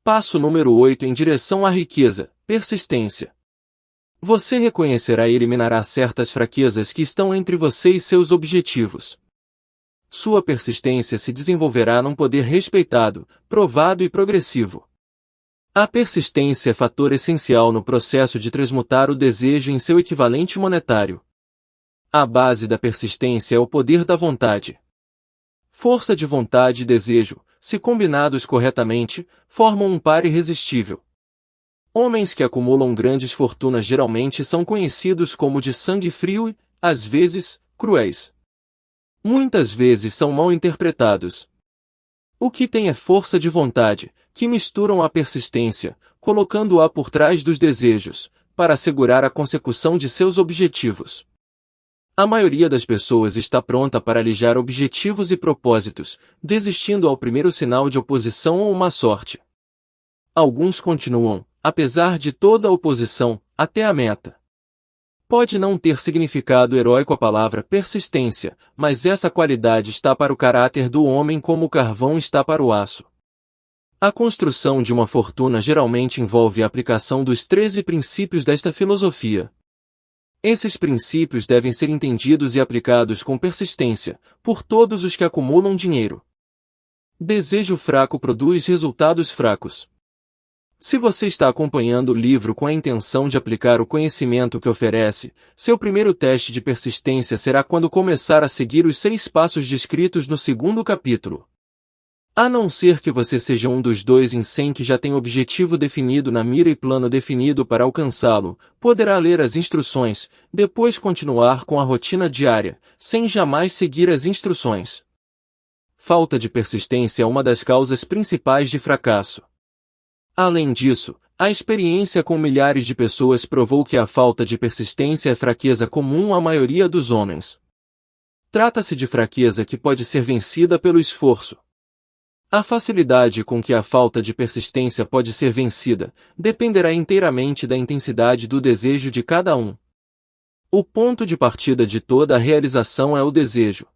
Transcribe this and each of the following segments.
Passo número 8 em direção à riqueza, persistência. Você reconhecerá e eliminará certas fraquezas que estão entre você e seus objetivos. Sua persistência se desenvolverá num poder respeitado, provado e progressivo. A persistência é fator essencial no processo de transmutar o desejo em seu equivalente monetário. A base da persistência é o poder da vontade. Força de vontade e desejo, se combinados corretamente, formam um par irresistível. Homens que acumulam grandes fortunas geralmente são conhecidos como de sangue frio e, às vezes, cruéis. Muitas vezes são mal interpretados. O que tem é força de vontade, que misturam a persistência, colocando-a por trás dos desejos, para assegurar a consecução de seus objetivos. A maioria das pessoas está pronta para alijar objetivos e propósitos, desistindo ao primeiro sinal de oposição ou má sorte. Alguns continuam, apesar de toda a oposição, até a meta. Pode não ter significado heróico a palavra persistência, mas essa qualidade está para o caráter do homem como o carvão está para o aço. A construção de uma fortuna geralmente envolve a aplicação dos 13 princípios desta filosofia. Esses princípios devem ser entendidos e aplicados com persistência, por todos os que acumulam dinheiro. Desejo fraco produz resultados fracos. Se você está acompanhando o livro com a intenção de aplicar o conhecimento que oferece, seu primeiro teste de persistência será quando começar a seguir os 6 passos descritos no 2º capítulo. A não ser que você seja um dos 2 em 100 que já tem objetivo definido na mira e plano definido para alcançá-lo, poderá ler as instruções, depois continuar com a rotina diária, sem jamais seguir as instruções. Falta de persistência é uma das causas principais de fracasso. Além disso, a experiência com milhares de pessoas provou que a falta de persistência é fraqueza comum à maioria dos homens. Trata-se de fraqueza que pode ser vencida pelo esforço. A facilidade com que a falta de persistência pode ser vencida dependerá inteiramente da intensidade do desejo de cada um. O ponto de partida de toda a realização é o desejo.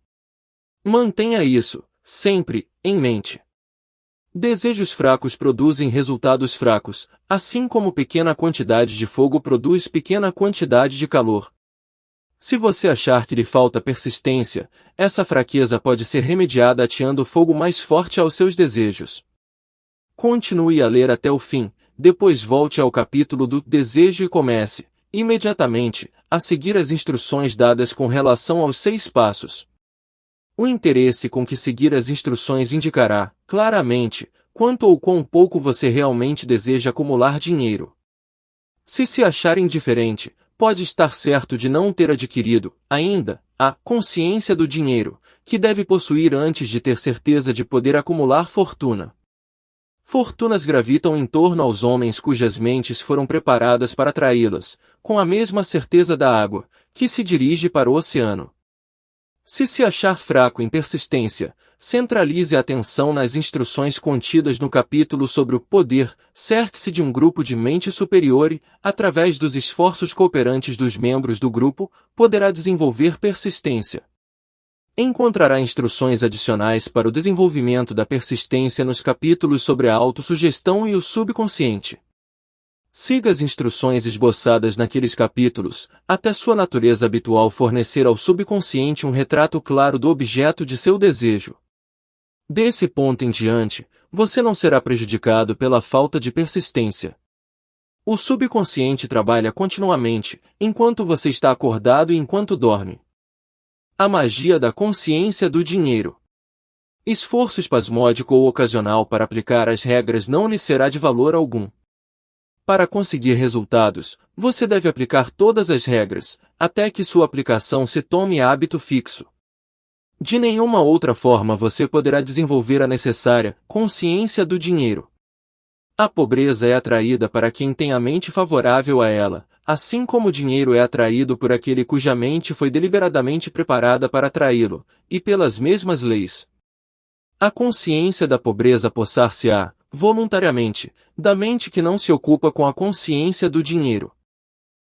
Mantenha isso, sempre, em mente. Desejos fracos produzem resultados fracos, assim como pequena quantidade de fogo produz pequena quantidade de calor. Se você achar que lhe falta persistência, essa fraqueza pode ser remediada ateando fogo mais forte aos seus desejos. Continue a ler até o fim, depois volte ao capítulo do desejo e comece, imediatamente, a seguir as instruções dadas com relação aos 6 passos. O interesse com que seguir as instruções indicará, claramente, quanto ou quão pouco você realmente deseja acumular dinheiro. Se achar indiferente, pode estar certo de não ter adquirido, ainda, a consciência do dinheiro, que deve possuir antes de ter certeza de poder acumular fortuna. Fortunas gravitam em torno aos homens cujas mentes foram preparadas para atraí-las, com a mesma certeza da água, que se dirige para o oceano. Se achar fraco em persistência, centralize a atenção nas instruções contidas no capítulo sobre o poder, cerque-se de um grupo de mente superior e, através dos esforços cooperantes dos membros do grupo, poderá desenvolver persistência. Encontrará instruções adicionais para o desenvolvimento da persistência nos capítulos sobre a autossugestão e o subconsciente. Siga as instruções esboçadas naqueles capítulos, até sua natureza habitual fornecer ao subconsciente um retrato claro do objeto de seu desejo. Desse ponto em diante, você não será prejudicado pela falta de persistência. O subconsciente trabalha continuamente, enquanto você está acordado e enquanto dorme. A magia da consciência do dinheiro. Esforço espasmódico ou ocasional para aplicar as regras não lhe será de valor algum. Para conseguir resultados, você deve aplicar todas as regras, até que sua aplicação se torne hábito fixo. De nenhuma outra forma você poderá desenvolver a necessária consciência do dinheiro. A pobreza é atraída para quem tem a mente favorável a ela, assim como o dinheiro é atraído por aquele cuja mente foi deliberadamente preparada para atraí-lo, e pelas mesmas leis. A consciência da pobreza apossar-se-á, voluntariamente, da mente que não se ocupa com a consciência do dinheiro.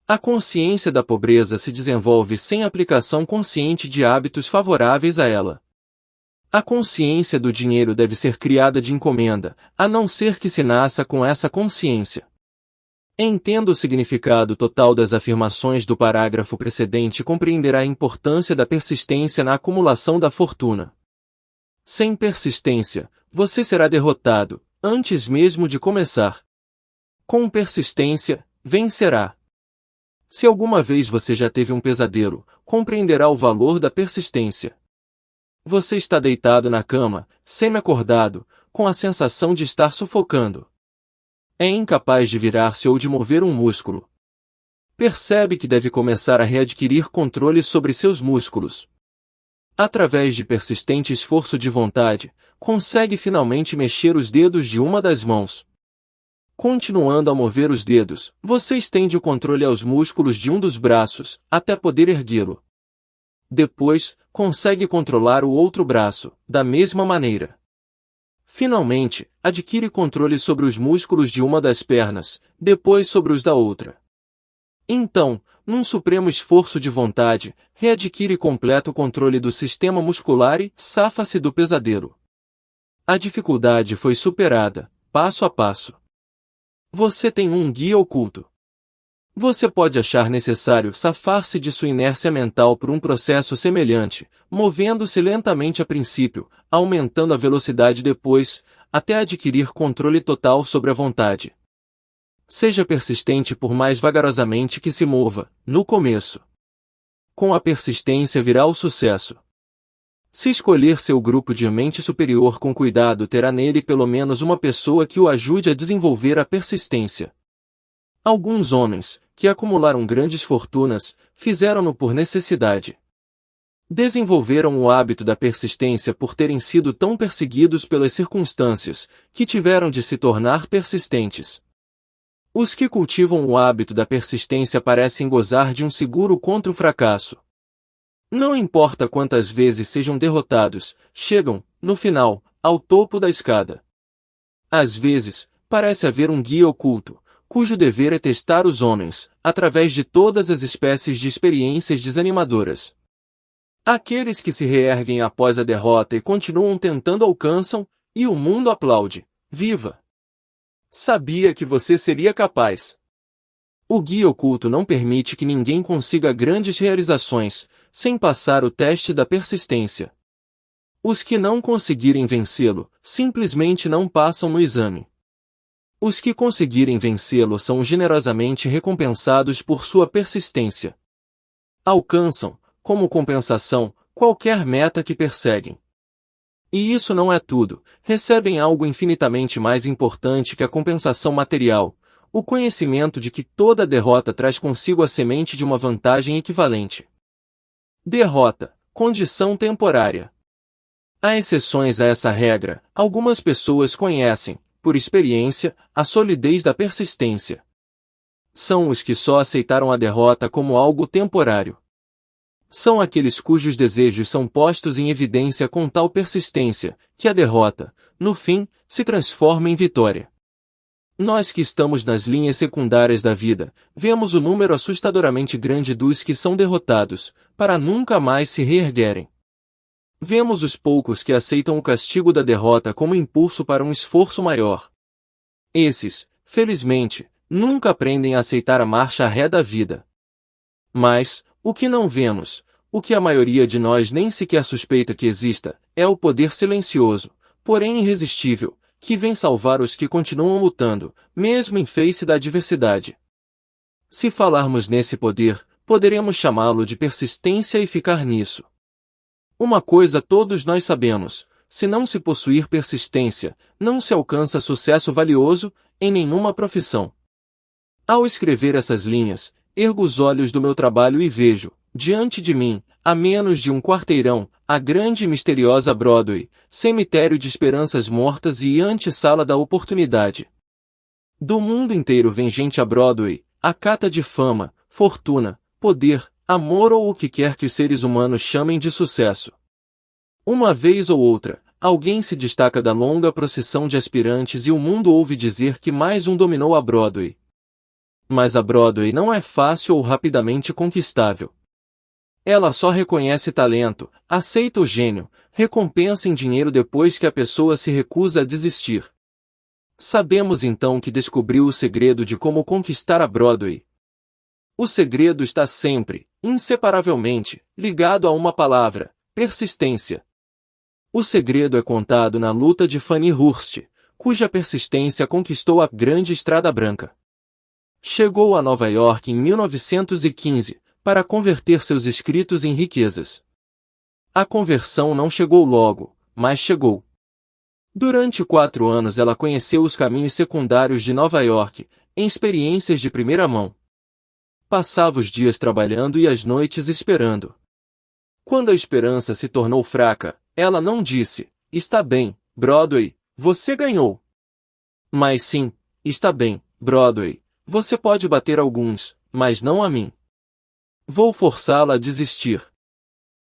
A consciência da pobreza se desenvolve sem aplicação consciente de hábitos favoráveis a ela. A consciência do dinheiro deve ser criada de encomenda, a não ser que se nasça com essa consciência. Entenda o significado total das afirmações do parágrafo precedente e compreenderá a importância da persistência na acumulação da fortuna. Sem persistência, você será derrotado, antes mesmo de começar. Com persistência, vencerá. Se alguma vez você já teve um pesadelo, compreenderá o valor da persistência. Você está deitado na cama, semi-acordado, com a sensação de estar sufocando. É incapaz de virar-se ou de mover um músculo. Percebe que deve começar a readquirir controle sobre seus músculos. Através de persistente esforço de vontade, consegue finalmente mexer os dedos de uma das mãos. Continuando a mover os dedos, você estende o controle aos músculos de um dos braços, até poder erguê-lo. Depois, consegue controlar o outro braço, da mesma maneira. Finalmente, adquire controle sobre os músculos de uma das pernas, depois sobre os da outra. Então, num supremo esforço de vontade, readquire completo controle do sistema muscular e safa-se do pesadelo. A dificuldade foi superada, passo a passo. Você tem um guia oculto. Você pode achar necessário safar-se de sua inércia mental por um processo semelhante, movendo-se lentamente a princípio, aumentando a velocidade depois, até adquirir controle total sobre a vontade. Seja persistente por mais vagarosamente que se mova, no começo. Com a persistência virá o sucesso. Se escolher seu grupo de mente superior com cuidado, terá nele pelo menos uma pessoa que o ajude a desenvolver a persistência. Alguns homens, que acumularam grandes fortunas, fizeram-no por necessidade. Desenvolveram o hábito da persistência por terem sido tão perseguidos pelas circunstâncias, que tiveram de se tornar persistentes. Os que cultivam o hábito da persistência parecem gozar de um seguro contra o fracasso. Não importa quantas vezes sejam derrotados, chegam, no final, ao topo da escada. Às vezes, parece haver um guia oculto, cujo dever é testar os homens, através de todas as espécies de experiências desanimadoras. Aqueles que se reerguem após a derrota e continuam tentando alcançam, e o mundo aplaude. Viva! Sabia que você seria capaz. O guia oculto não permite que ninguém consiga grandes realizações, sem passar o teste da persistência. Os que não conseguirem vencê-lo, simplesmente não passam no exame. Os que conseguirem vencê-lo são generosamente recompensados por sua persistência. Alcançam, como compensação, qualquer meta que perseguem. E isso não é tudo, recebem algo infinitamente mais importante que a compensação material, o conhecimento de que toda derrota traz consigo a semente de uma vantagem equivalente. Derrota, condição temporária. Há exceções a essa regra, algumas pessoas conhecem, por experiência, a solidez da persistência. São os que só aceitaram a derrota como algo temporário. São aqueles cujos desejos são postos em evidência com tal persistência, que a derrota, no fim, se transforma em vitória. Nós que estamos nas linhas secundárias da vida, vemos o número assustadoramente grande dos que são derrotados, para nunca mais se reerguerem. Vemos os poucos que aceitam o castigo da derrota como impulso para um esforço maior. Esses, felizmente, nunca aprendem a aceitar a marcha ré da vida. Mas, o que não vemos, o que a maioria de nós nem sequer suspeita que exista, é o poder silencioso, porém irresistível, que vem salvar os que continuam lutando, mesmo em face da adversidade. Se falarmos nesse poder, poderemos chamá-lo de persistência e ficar nisso. Uma coisa todos nós sabemos, se não se possuir persistência, não se alcança sucesso valioso, em nenhuma profissão. Ao escrever essas linhas, ergo os olhos do meu trabalho e vejo, diante de mim, a menos de um quarteirão, a grande e misteriosa Broadway, cemitério de esperanças mortas e antessala da oportunidade. Do mundo inteiro vem gente a Broadway, à cata de fama, fortuna, poder, amor ou o que quer que os seres humanos chamem de sucesso. Uma vez ou outra, alguém se destaca da longa procissão de aspirantes e o mundo ouve dizer que mais um dominou a Broadway. Mas a Broadway não é fácil ou rapidamente conquistável. Ela só reconhece talento, aceita o gênio, recompensa em dinheiro depois que a pessoa se recusa a desistir. Sabemos então que descobriu o segredo de como conquistar a Broadway. O segredo está sempre, inseparavelmente, ligado a uma palavra: persistência. O segredo é contado na luta de Fannie Hurst, cuja persistência conquistou a Grande Estrada Branca. Chegou a Nova York em 1915, para converter seus escritos em riquezas. A conversão não chegou logo, mas chegou. Durante 4 anos ela conheceu os caminhos secundários de Nova York, em experiências de primeira mão. Passava os dias trabalhando e as noites esperando. Quando a esperança se tornou fraca, ela não disse: "Está bem, Broadway, você ganhou." Mas sim: "Está bem, Broadway, você pode bater alguns, mas não a mim. Vou forçá-la a desistir."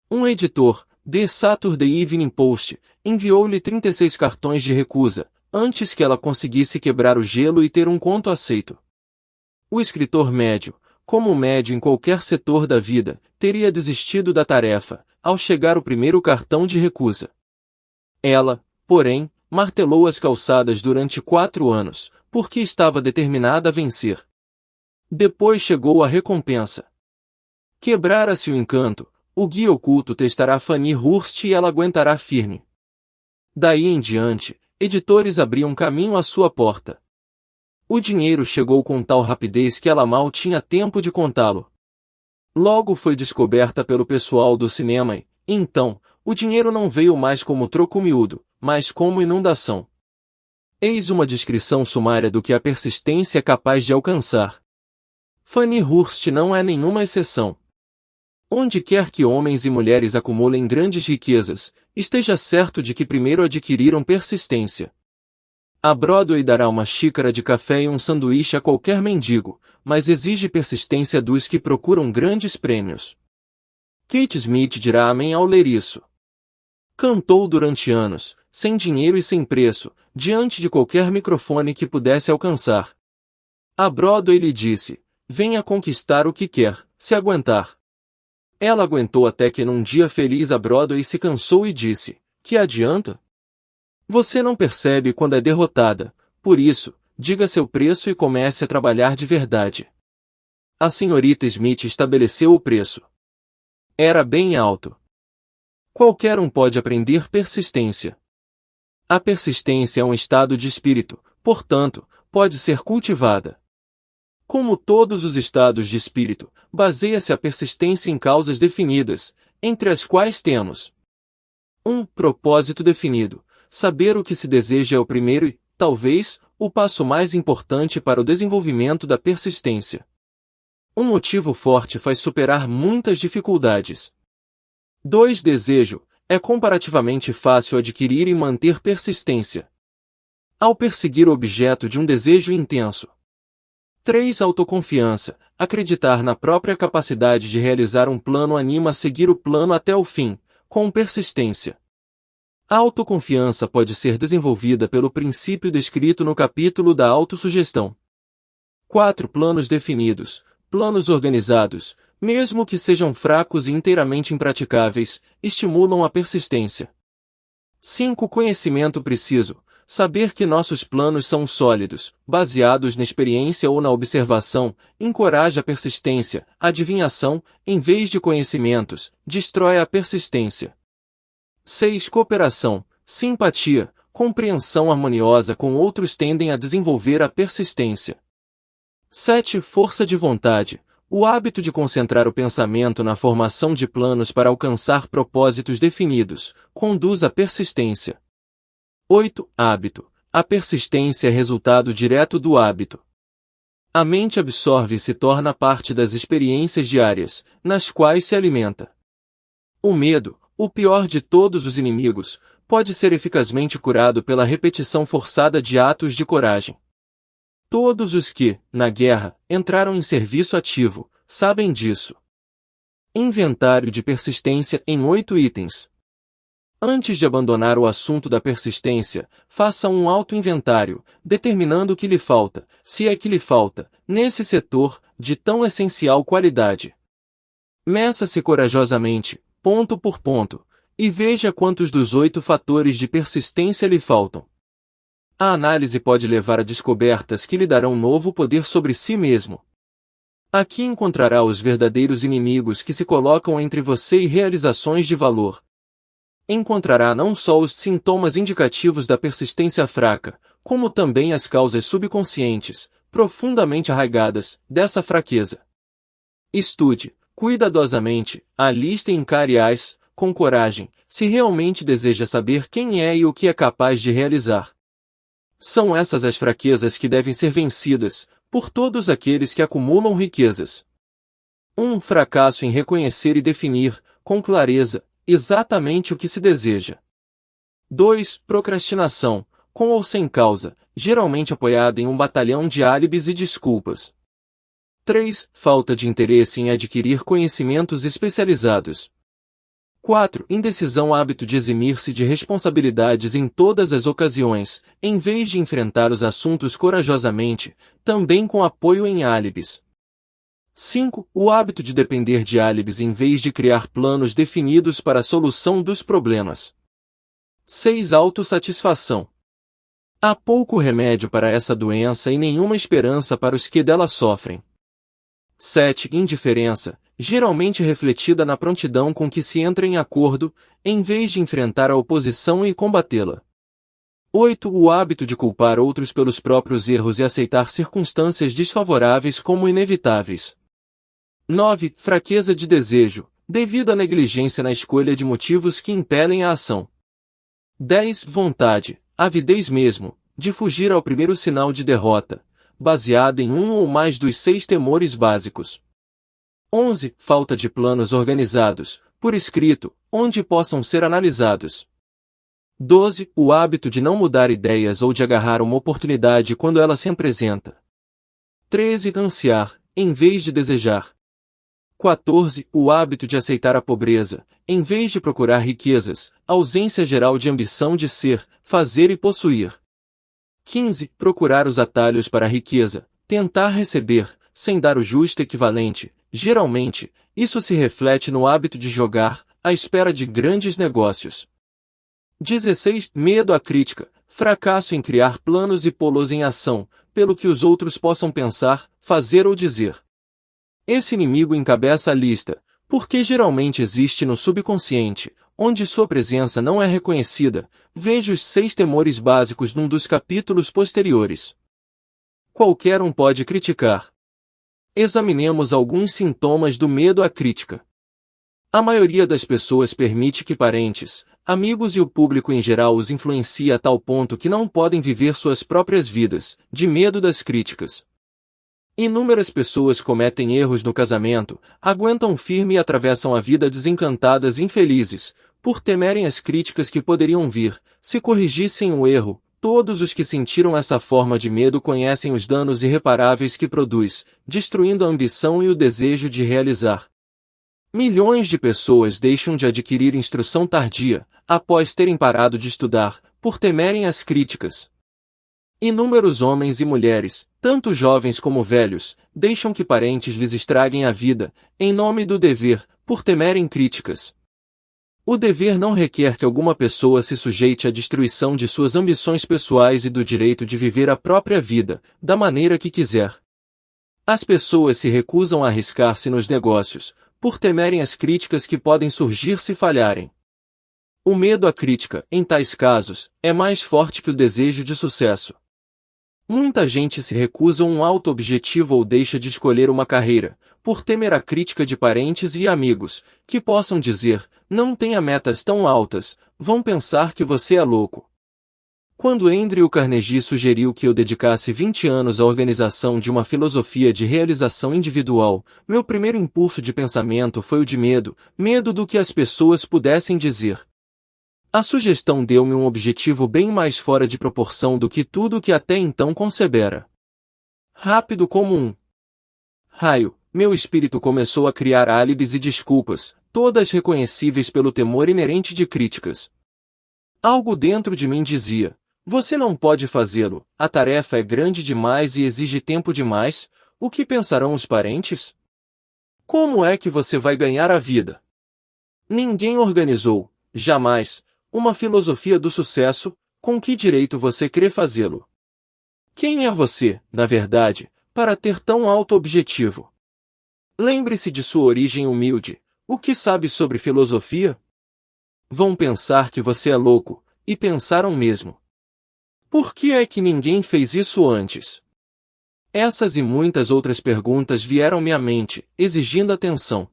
Um editor, The Saturday Evening Post, enviou-lhe 36 cartões de recusa, antes que ela conseguisse quebrar o gelo e ter um conto aceito. O escritor médio, como médio em qualquer setor da vida, teria desistido da tarefa, ao chegar o primeiro cartão de recusa. Ela, porém, martelou as calçadas durante 4 anos, porque estava determinada a vencer. Depois chegou a recompensa. Quebrara-se o encanto, o guia oculto testará Fannie Hurst e ela aguentará firme. Daí em diante, editores abriam caminho à sua porta. O dinheiro chegou com tal rapidez que ela mal tinha tempo de contá-lo. Logo foi descoberta pelo pessoal do cinema e, então, o dinheiro não veio mais como troco miúdo, mas como inundação. Eis uma descrição sumária do que a persistência é capaz de alcançar. Fannie Hurst não é nenhuma exceção. Onde quer que homens e mulheres acumulem grandes riquezas, esteja certo de que primeiro adquiriram persistência. A Broadway dará uma xícara de café e um sanduíche a qualquer mendigo, mas exige persistência dos que procuram grandes prêmios. Kate Smith dirá amém ao ler isso. Cantou durante anos, sem dinheiro e sem preço, diante de qualquer microfone que pudesse alcançar. A Broadway lhe disse: "Venha conquistar o que quer, se aguentar." Ela aguentou até que num dia feliz a Broadway se cansou e disse: "Que adianta? Você não percebe quando é derrotada, por isso, diga seu preço e comece a trabalhar de verdade." A senhorita Smith estabeleceu o preço. Era bem alto. Qualquer um pode aprender persistência. A persistência é um estado de espírito, portanto, pode ser cultivada. Como todos os estados de espírito, baseia-se a persistência em causas definidas, entre as quais temos: 1. Propósito definido. Saber o que se deseja é o primeiro e, talvez, o passo mais importante para o desenvolvimento da persistência. Um motivo forte faz superar muitas dificuldades. 2. Desejo. É comparativamente fácil adquirir e manter persistência. Ao perseguir o objeto de um desejo intenso. 3. Autoconfiança. Acreditar na própria capacidade de realizar um plano anima a seguir o plano até o fim, com persistência. A autoconfiança pode ser desenvolvida pelo princípio descrito no capítulo da autossugestão. 4. Planos definidos. Planos organizados, mesmo que sejam fracos e inteiramente impraticáveis, estimulam a persistência. 5. Conhecimento preciso. Saber que nossos planos são sólidos, baseados na experiência ou na observação, encoraja a persistência. Adivinhação, em vez de conhecimentos, destrói a persistência. 6. Cooperação, simpatia, compreensão harmoniosa com outros tendem a desenvolver a persistência. 7. Força de vontade. O hábito de concentrar o pensamento na formação de planos para alcançar propósitos definidos, conduz à persistência. 8. Hábito. A persistência é resultado direto do hábito. A mente absorve e se torna parte das experiências diárias, nas quais se alimenta. O medo, o pior de todos os inimigos, pode ser eficazmente curado pela repetição forçada de atos de coragem. Todos os que, na guerra, entraram em serviço ativo, sabem disso. Inventário de persistência em 8 itens. Antes de abandonar o assunto da persistência, faça um auto-inventário, determinando o que lhe falta, se é que lhe falta, nesse setor, de tão essencial qualidade. Meça-se corajosamente, ponto por ponto, e veja quantos dos 8 fatores de persistência lhe faltam. A análise pode levar a descobertas que lhe darão novo poder sobre si mesmo. Aqui encontrará os verdadeiros inimigos que se colocam entre você e realizações de valor. Encontrará não só os sintomas indicativos da persistência fraca, como também as causas subconscientes, profundamente arraigadas, dessa fraqueza. Estude, cuidadosamente, a lista e encare-as, com coragem, se realmente deseja saber quem é e o que é capaz de realizar. São essas as fraquezas que devem ser vencidas, por todos aqueles que acumulam riquezas. 1. Fracasso em reconhecer e definir, com clareza, exatamente o que se deseja. 2. Procrastinação, com ou sem causa, geralmente apoiada em um batalhão de álibis e desculpas. 3. Falta de interesse em adquirir conhecimentos especializados. 4. Indecisão, hábito de eximir-se de responsabilidades em todas as ocasiões, em vez de enfrentar os assuntos corajosamente, também com apoio em álibis. 5. O hábito de depender de álibis em vez de criar planos definidos para a solução dos problemas. 6. Autossatisfação. Há pouco remédio para essa doença e nenhuma esperança para os que dela sofrem. 7. Indiferença, geralmente refletida na prontidão com que se entra em acordo, em vez de enfrentar a oposição e combatê-la. 8. O hábito de culpar outros pelos próprios erros e aceitar circunstâncias desfavoráveis como inevitáveis. 9. Fraqueza de desejo, devido à negligência na escolha de motivos que impelem a ação. 10. Vontade, avidez mesmo, de fugir ao primeiro sinal de derrota, baseada em um ou mais dos 6 temores básicos. 11. Falta de planos organizados, por escrito, onde possam ser analisados. 12. O hábito de não mudar ideias ou de agarrar uma oportunidade quando ela se apresenta. 13. Ansiar, em vez de desejar. 14. O hábito de aceitar a pobreza, em vez de procurar riquezas, ausência geral de ambição de ser, fazer e possuir. 15. Procurar os atalhos para a riqueza, tentar receber, sem dar o justo equivalente. Geralmente, isso se reflete no hábito de jogar, à espera de grandes negócios. 16. Medo à crítica, fracasso em criar planos e pô-los em ação, pelo que os outros possam pensar, fazer ou dizer. Esse inimigo encabeça a lista, porque geralmente existe no subconsciente, onde sua presença não é reconhecida. Veja os 6 temores básicos num dos capítulos posteriores. Qualquer um pode criticar. Examinemos alguns sintomas do medo à crítica. A maioria das pessoas permite que parentes, amigos e o público em geral os influencie a tal ponto que não podem viver suas próprias vidas, de medo das críticas. Inúmeras pessoas cometem erros no casamento, aguentam firme e atravessam a vida desencantadas e infelizes, por temerem as críticas que poderiam vir, se corrigissem o erro. Todos os que sentiram essa forma de medo conhecem os danos irreparáveis que produz, destruindo a ambição e o desejo de realizar. Milhões de pessoas deixam de adquirir instrução tardia, após terem parado de estudar, por temerem as críticas. Inúmeros homens e mulheres, tanto jovens como velhos, deixam que parentes lhes estraguem a vida, em nome do dever, por temerem críticas. O dever não requer que alguma pessoa se sujeite à destruição de suas ambições pessoais e do direito de viver a própria vida, da maneira que quiser. As pessoas se recusam a arriscar-se nos negócios, por temerem as críticas que podem surgir se falharem. O medo à crítica, em tais casos, é mais forte que o desejo de sucesso. Muita gente se recusa um alto objetivo ou deixa de escolher uma carreira, por temer a crítica de parentes e amigos, que possam dizer, não tenha metas tão altas, vão pensar que você é louco. Quando Andrew Carnegie sugeriu que eu dedicasse 20 anos à organização de uma filosofia de realização individual, meu primeiro impulso de pensamento foi o de medo, medo do que as pessoas pudessem dizer. A sugestão deu-me um objetivo bem mais fora de proporção do que tudo o que até então concebera. Rápido como um raio, meu espírito começou a criar álibis e desculpas, todas reconhecíveis pelo temor inerente de críticas. Algo dentro de mim dizia, você não pode fazê-lo, a tarefa é grande demais e exige tempo demais, o que pensarão os parentes? Como é que você vai ganhar a vida? Ninguém organizou, jamais, uma filosofia do sucesso. Com que direito você crê fazê-lo? Quem é você, na verdade, para ter tão alto objetivo? Lembre-se de sua origem humilde. O que sabe sobre filosofia? Vão pensar que você é louco, e pensaram mesmo. Por que é que ninguém fez isso antes? Essas e muitas outras perguntas vieram-me à mente, exigindo atenção.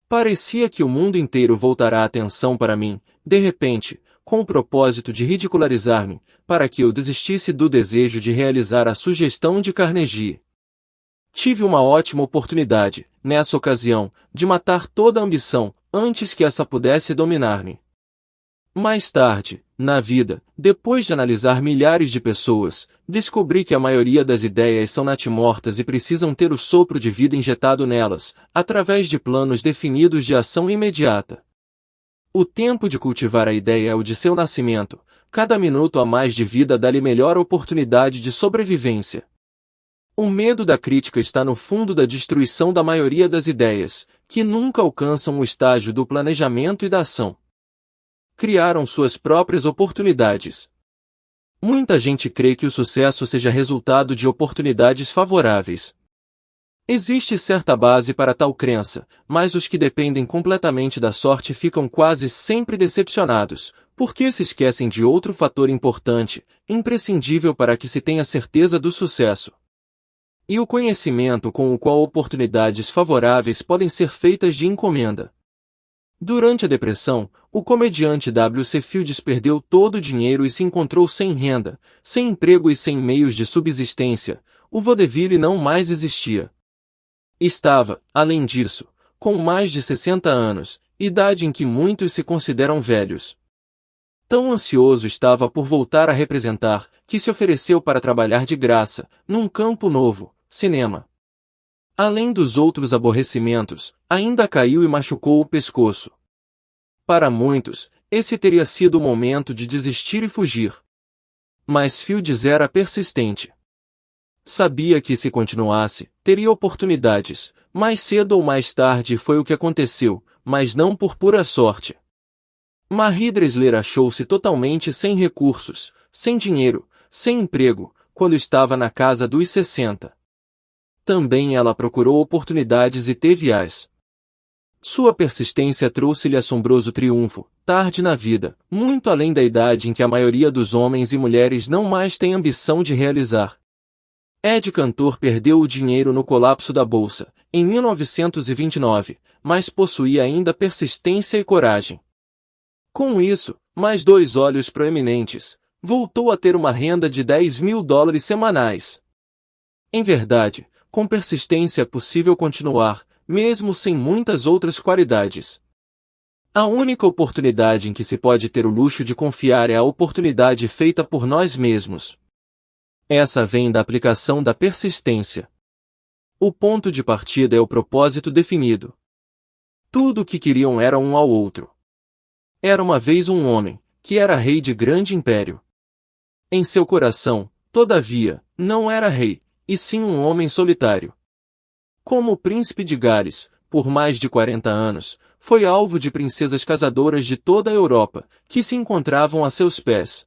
Parecia que o mundo inteiro voltará a atenção para mim, de repente, com o propósito de ridicularizar-me, para que eu desistisse do desejo de realizar a sugestão de Carnegie. Tive uma ótima oportunidade, nessa ocasião, de matar toda a ambição, antes que essa pudesse dominar-me. Mais tarde, na vida, depois de analisar milhares de pessoas, descobri que a maioria das ideias são natimortas e precisam ter o sopro de vida injetado nelas, através de planos definidos de ação imediata. O tempo de cultivar a ideia é o de seu nascimento, cada minuto a mais de vida dá-lhe melhor oportunidade de sobrevivência. O medo da crítica está no fundo da destruição da maioria das ideias, que nunca alcançam o estágio do planejamento e da ação. Criaram suas próprias oportunidades. Muita gente crê que o sucesso seja resultado de oportunidades favoráveis. Existe certa base para tal crença, mas os que dependem completamente da sorte ficam quase sempre decepcionados, porque se esquecem de outro fator importante, imprescindível para que se tenha certeza do sucesso. E o conhecimento com o qual oportunidades favoráveis podem ser feitas de encomenda. Durante a depressão, o comediante W.C. Fields perdeu todo o dinheiro e se encontrou sem renda, sem emprego e sem meios de subsistência. O vaudeville não mais existia. Estava, além disso, com mais de 60 anos, idade em que muitos se consideram velhos. Tão ansioso estava por voltar a representar, que se ofereceu para trabalhar de graça, num campo novo, cinema. Além dos outros aborrecimentos, ainda caiu e machucou o pescoço. Para muitos, esse teria sido o momento de desistir e fugir. Mas Fields era persistente. Sabia que se continuasse, teria oportunidades, mais cedo ou mais tarde foi o que aconteceu, mas não por pura sorte. Marie Dressler achou-se totalmente sem recursos, sem dinheiro, sem emprego, quando estava na casa dos 60. Também ela procurou oportunidades e teve-as. Sua persistência trouxe-lhe assombroso triunfo, tarde na vida, muito além da idade em que a maioria dos homens e mulheres não mais tem ambição de realizar. Ed Cantor perdeu o dinheiro no colapso da bolsa, em 1929, mas possuía ainda persistência e coragem. Com isso, mais 2 olhos proeminentes, voltou a ter uma renda de $10.000 semanais. Em verdade, com persistência é possível continuar, mesmo sem muitas outras qualidades. A única oportunidade em que se pode ter o luxo de confiar é a oportunidade feita por nós mesmos. Essa vem da aplicação da persistência. O ponto de partida é o propósito definido. Tudo o que queriam era um ao outro. Era uma vez um homem, que era rei de grande império. Em seu coração, todavia, não era rei, e sim um homem solitário. Como o príncipe de Gales, por mais de 40 anos, foi alvo de princesas casadoras de toda a Europa, que se encontravam a seus pés.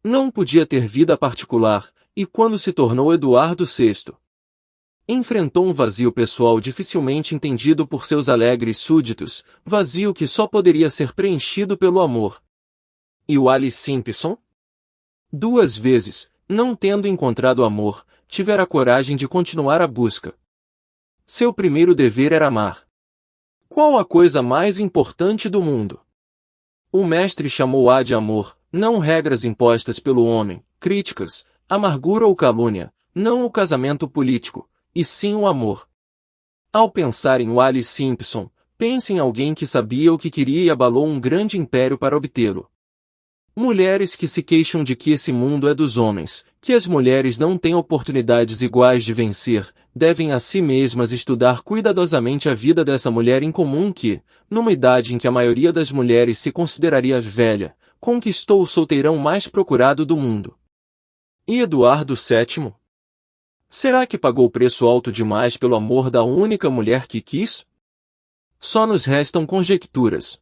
Não podia ter vida particular, e quando se tornou Eduardo VI, enfrentou um vazio pessoal dificilmente entendido por seus alegres súditos, vazio que só poderia ser preenchido pelo amor. E o Wallis Simpson? 2 vezes, não tendo encontrado amor, tivera a coragem de continuar a busca. Seu primeiro dever era amar. Qual a coisa mais importante do mundo? O mestre chamou-a de amor, não regras impostas pelo homem, críticas, amargura ou calúnia, não o casamento político, e sim o amor. Ao pensar em Wallis Simpson, pense em alguém que sabia o que queria e abalou um grande império para obtê-lo. Mulheres que se queixam de que esse mundo é dos homens, que as mulheres não têm oportunidades iguais de vencer, devem a si mesmas estudar cuidadosamente a vida dessa mulher incomum que, numa idade em que a maioria das mulheres se consideraria velha, conquistou o solteirão mais procurado do mundo. E Eduardo VII? Será que pagou preço alto demais pelo amor da única mulher que quis? Só nos restam conjecturas.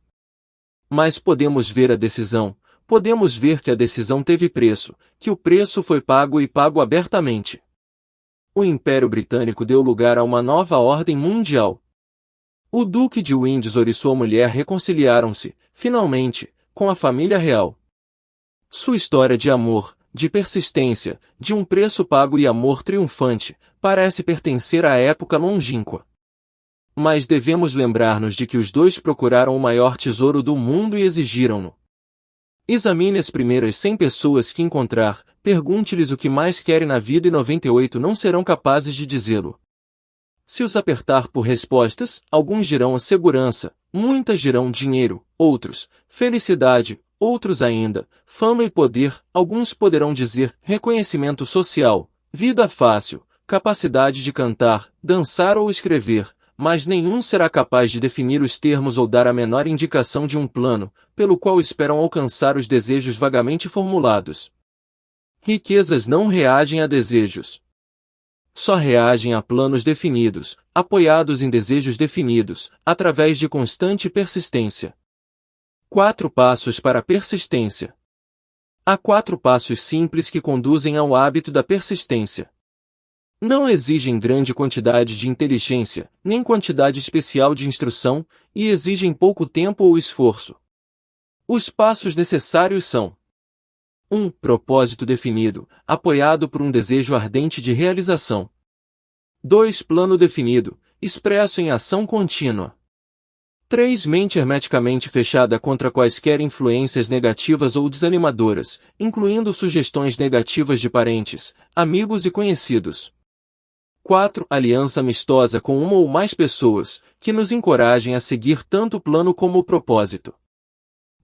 Mas podemos ver a decisão, podemos ver que a decisão teve preço, que o preço foi pago e pago abertamente. O Império Britânico deu lugar a uma nova ordem mundial. O Duque de Windsor e sua mulher reconciliaram-se, finalmente, com a família real. Sua história de amor, de persistência, de um preço pago e amor triunfante, parece pertencer à época longínqua. Mas devemos lembrar-nos de que os dois procuraram o maior tesouro do mundo e exigiram-no. Examine as primeiras 100 pessoas que encontrar, pergunte-lhes o que mais querem na vida e 98 não serão capazes de dizê-lo. Se os apertar por respostas, alguns dirão a segurança, muitas dirão dinheiro, outros, felicidade, outros ainda, fama e poder, alguns poderão dizer reconhecimento social, vida fácil, capacidade de cantar, dançar ou escrever, mas nenhum será capaz de definir os termos ou dar a menor indicação de um plano, pelo qual esperam alcançar os desejos vagamente formulados. Riquezas não reagem a desejos. Só reagem a planos definidos, apoiados em desejos definidos, através de constante persistência. 4 passos para a persistência. Há 4 passos simples que conduzem ao hábito da persistência. Não exigem grande quantidade de inteligência, nem quantidade especial de instrução, e exigem pouco tempo ou esforço. Os passos necessários são: 1. Propósito definido, apoiado por um desejo ardente de realização. 2. Plano definido, expresso em ação contínua. 3. Mente hermeticamente fechada contra quaisquer influências negativas ou desanimadoras, incluindo sugestões negativas de parentes, amigos e conhecidos. 4. Aliança amistosa com uma ou mais pessoas, que nos encorajem a seguir tanto o plano como o propósito.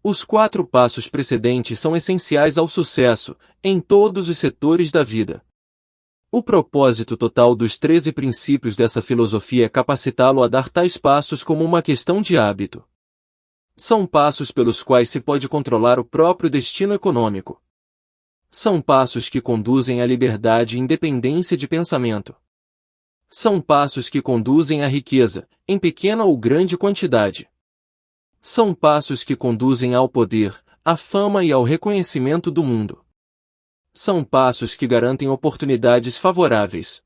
Os 4 passos precedentes são essenciais ao sucesso, em todos os setores da vida. O propósito total dos 13 princípios dessa filosofia é capacitá-lo a dar tais passos como uma questão de hábito. São passos pelos quais se pode controlar o próprio destino econômico. São passos que conduzem à liberdade e independência de pensamento. São passos que conduzem à riqueza, em pequena ou grande quantidade. São passos que conduzem ao poder, à fama e ao reconhecimento do mundo. São passos que garantem oportunidades favoráveis.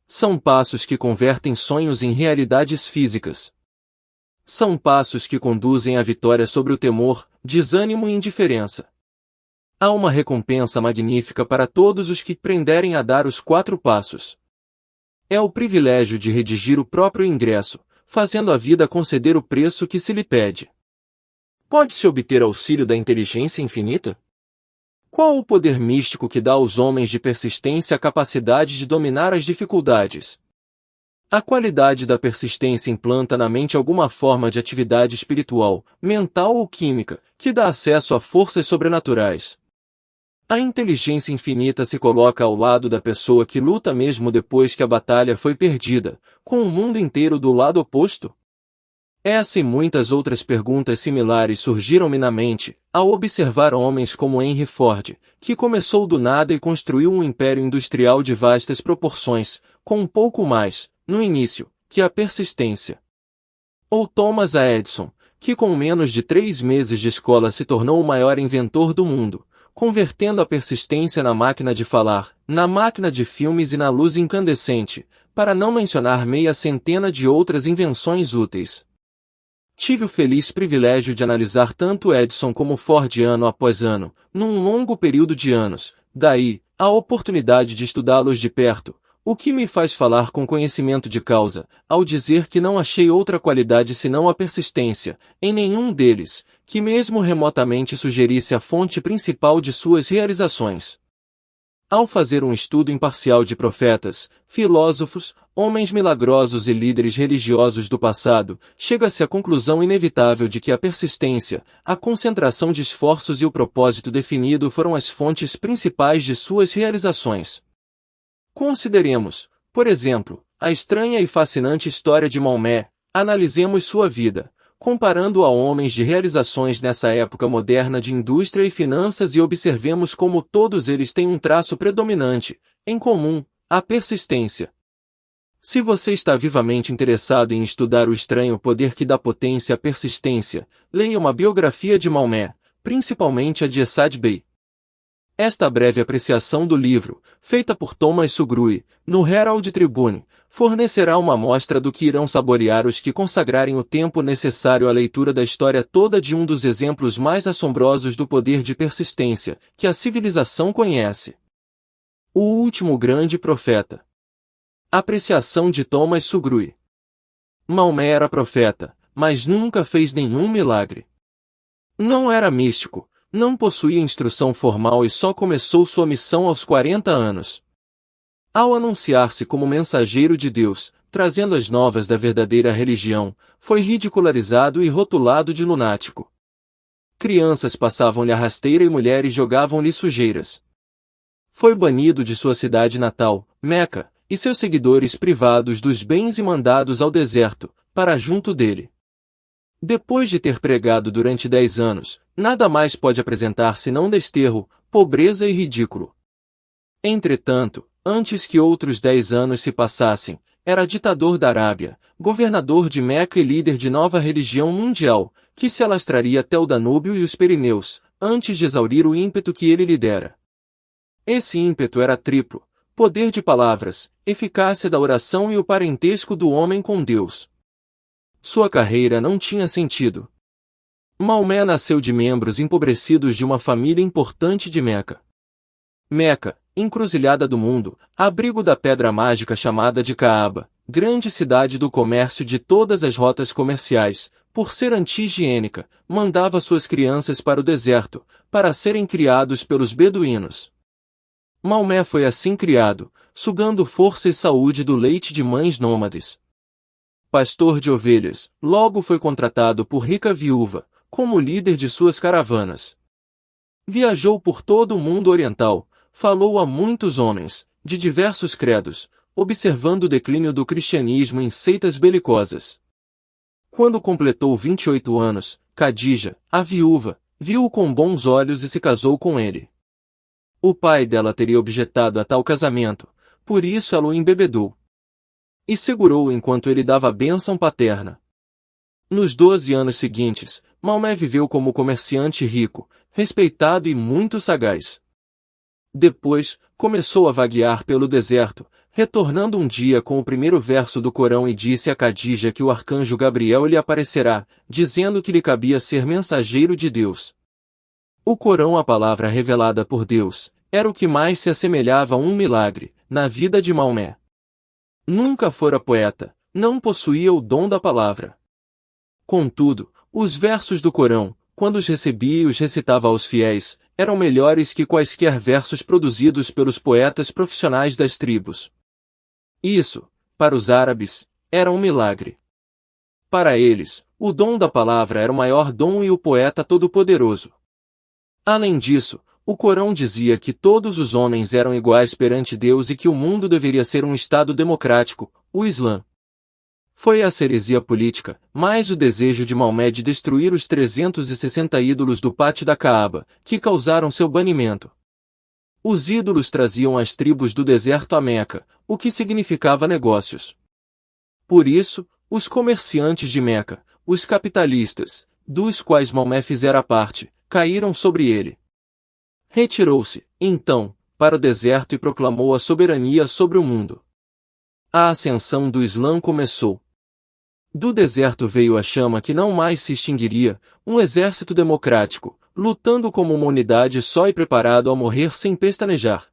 São passos que convertem sonhos em realidades físicas. São passos que conduzem à vitória sobre o temor, desânimo e indiferença. Há uma recompensa magnífica para todos os que prenderem a dar os 4 passos. É o privilégio de redigir o próprio ingresso, fazendo a vida conceder o preço que se lhe pede. Pode-se obter auxílio da inteligência infinita? Qual o poder místico que dá aos homens de persistência a capacidade de dominar as dificuldades? A qualidade da persistência implanta na mente alguma forma de atividade espiritual, mental ou química, que dá acesso a forças sobrenaturais. A inteligência infinita se coloca ao lado da pessoa que luta mesmo depois que a batalha foi perdida, com o mundo inteiro do lado oposto? Essa e muitas outras perguntas similares surgiram-me na mente, ao observar homens como Henry Ford, que começou do nada e construiu um império industrial de vastas proporções, com um pouco mais, no início, que a persistência. Ou Thomas A. Edison, que com menos de 3 meses de escola se tornou o maior inventor do mundo, convertendo a persistência na máquina de falar, na máquina de filmes e na luz incandescente, para não mencionar meia centena de outras invenções úteis. Tive o feliz privilégio de analisar tanto Edison como Ford ano após ano, num longo período de anos, daí, a oportunidade de estudá-los de perto, o que me faz falar com conhecimento de causa, ao dizer que não achei outra qualidade senão a persistência, em nenhum deles, que mesmo remotamente sugerisse a fonte principal de suas realizações. Ao fazer um estudo imparcial de profetas, filósofos, homens milagrosos e líderes religiosos do passado, chega-se à conclusão inevitável de que a persistência, a concentração de esforços e o propósito definido foram as fontes principais de suas realizações. Consideremos, por exemplo, a estranha e fascinante história de Maomé, analisemos sua vida, comparando-o a homens de realizações nessa época moderna de indústria e finanças e observemos como todos eles têm um traço predominante, em comum, A persistência. Se você está vivamente interessado em estudar o estranho poder que dá potência à persistência, leia uma biografia de Maomé, principalmente a de Essad Bey. Esta breve apreciação do livro, feita por Thomas Sugrue, no Herald Tribune, fornecerá uma amostra do que irão saborear os que consagrarem o tempo necessário à leitura da história toda de um dos exemplos mais assombrosos do poder de persistência que a civilização conhece. O último grande profeta. Apreciação de Thomas Sugrue. Maomé era profeta, mas nunca fez nenhum milagre. Não era místico, não possuía instrução formal e só começou sua missão aos 40 anos. Ao anunciar-se como mensageiro de Deus, trazendo as novas da verdadeira religião, foi ridicularizado e rotulado de lunático. Crianças passavam-lhe a rasteira e mulheres jogavam-lhe sujeiras. Foi banido de sua cidade natal, Meca, e seus seguidores privados dos bens e mandados ao deserto, para junto dele. Depois de ter pregado durante 10 anos, nada mais pode apresentar senão desterro, pobreza e ridículo. Entretanto, antes que outros 10 anos se passassem, era ditador da Arábia, governador de Meca e líder de nova religião mundial, que se alastraria até o Danúbio e os Pirineus, antes de exaurir o ímpeto que ele lhe dera. Esse ímpeto era triplo: poder de palavras, eficácia da oração e o parentesco do homem com Deus. Sua carreira não tinha sentido. Maomé nasceu de membros empobrecidos de uma família importante de Meca. Meca, encruzilhada do mundo, abrigo da pedra mágica chamada de Caaba, grande cidade do comércio de todas as rotas comerciais, por ser anti-higiênica, mandava suas crianças para o deserto, para serem criados pelos beduínos. Maomé foi assim criado, sugando força e saúde do leite de mães nômades. Pastor de ovelhas, logo foi contratado por rica viúva, como líder de suas caravanas. Viajou por todo o mundo oriental, falou a muitos homens, de diversos credos, observando o declínio do cristianismo em seitas belicosas. Quando completou 28 anos, Khadija, a viúva, viu-o com bons olhos e se casou com ele. O pai dela teria objetado a tal casamento, por isso ela o embebedou. E segurou-o enquanto ele dava a bênção paterna. Nos 12 anos seguintes, Maomé viveu como comerciante rico, respeitado e muito sagaz. Depois, começou a vaguear pelo deserto, retornando um dia com o primeiro verso do Corão e disse a Khadija que o arcanjo Gabriel lhe aparecerá, dizendo que lhe cabia ser mensageiro de Deus. O Corão, a palavra revelada por Deus, era o que mais se assemelhava a um milagre, na vida de Maomé. Nunca fora poeta, não possuía o dom da palavra. Contudo, os versos do Corão, quando os recebia e os recitava aos fiéis, eram melhores que quaisquer versos produzidos pelos poetas profissionais das tribos. Isso, para os árabes, era um milagre. Para eles, o dom da palavra era o maior dom e o poeta todo-poderoso. Além disso, o Corão dizia que todos os homens eram iguais perante Deus e que o mundo deveria ser um Estado democrático, o Islã. Foi essa heresia política, mais o desejo de Maomé de destruir os 360 ídolos do pátio da Caaba, que causaram seu banimento. Os ídolos traziam as tribos do deserto a Meca, o que significava negócios. Por isso, os comerciantes de Meca, os capitalistas, dos quais Maomé fizera parte, caíram sobre ele. Retirou-se, então, para o deserto e proclamou a soberania sobre o mundo. A ascensão do Islã começou. Do deserto veio a chama que não mais se extinguiria, um exército democrático, lutando como uma unidade só e preparado a morrer sem pestanejar.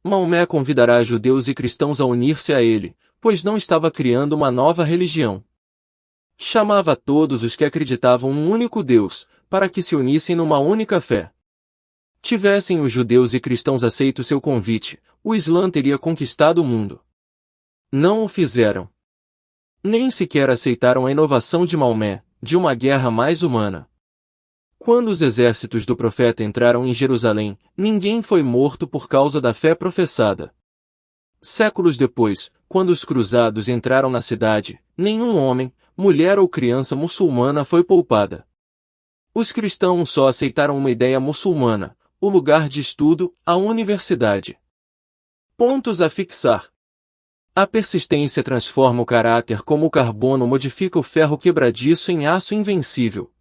Maomé convidará judeus e cristãos a unir-se a ele, pois não estava criando uma nova religião. Chamava todos os que acreditavam um único Deus, para que se unissem numa única fé. Tivessem os judeus e cristãos aceito seu convite, o Islã teria conquistado o mundo. Não o fizeram. Nem sequer aceitaram a inovação de Maomé, de uma guerra mais humana. Quando os exércitos do profeta entraram em Jerusalém, ninguém foi morto por causa da fé professada. Séculos depois, quando os cruzados entraram na cidade, nenhum homem, mulher ou criança muçulmana foi poupada. Os cristãos só aceitaram uma ideia muçulmana, o lugar de estudo, a universidade. Pontos a fixar. A persistência transforma o caráter como o carbono modifica o ferro quebradiço em aço invencível.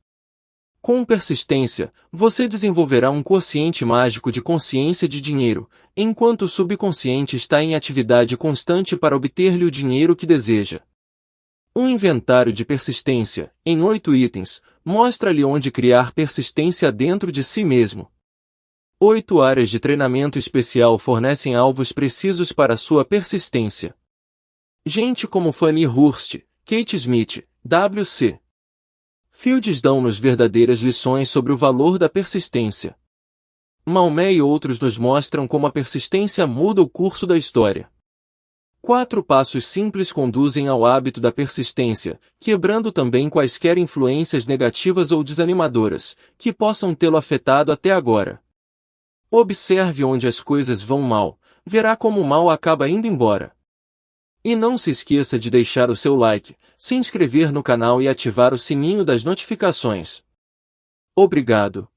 Com persistência, você desenvolverá um quociente mágico de consciência de dinheiro, enquanto o subconsciente está em atividade constante para obter-lhe o dinheiro que deseja. Um inventário de persistência, em 8 itens, mostra-lhe onde criar persistência dentro de si mesmo. 8 áreas de treinamento especial fornecem alvos precisos para sua persistência. Gente como Fannie Hurst, Kate Smith, W.C. Fields dão-nos verdadeiras lições sobre o valor da persistência. Maomé e outros nos mostram como a persistência muda o curso da história. 4 passos simples conduzem ao hábito da persistência, quebrando também quaisquer influências negativas ou desanimadoras, que possam tê-lo afetado até agora. Observe onde as coisas vão mal, verá como o mal acaba indo embora. E não se esqueça de deixar o seu like, se inscrever no canal e ativar o sininho das notificações. Obrigado.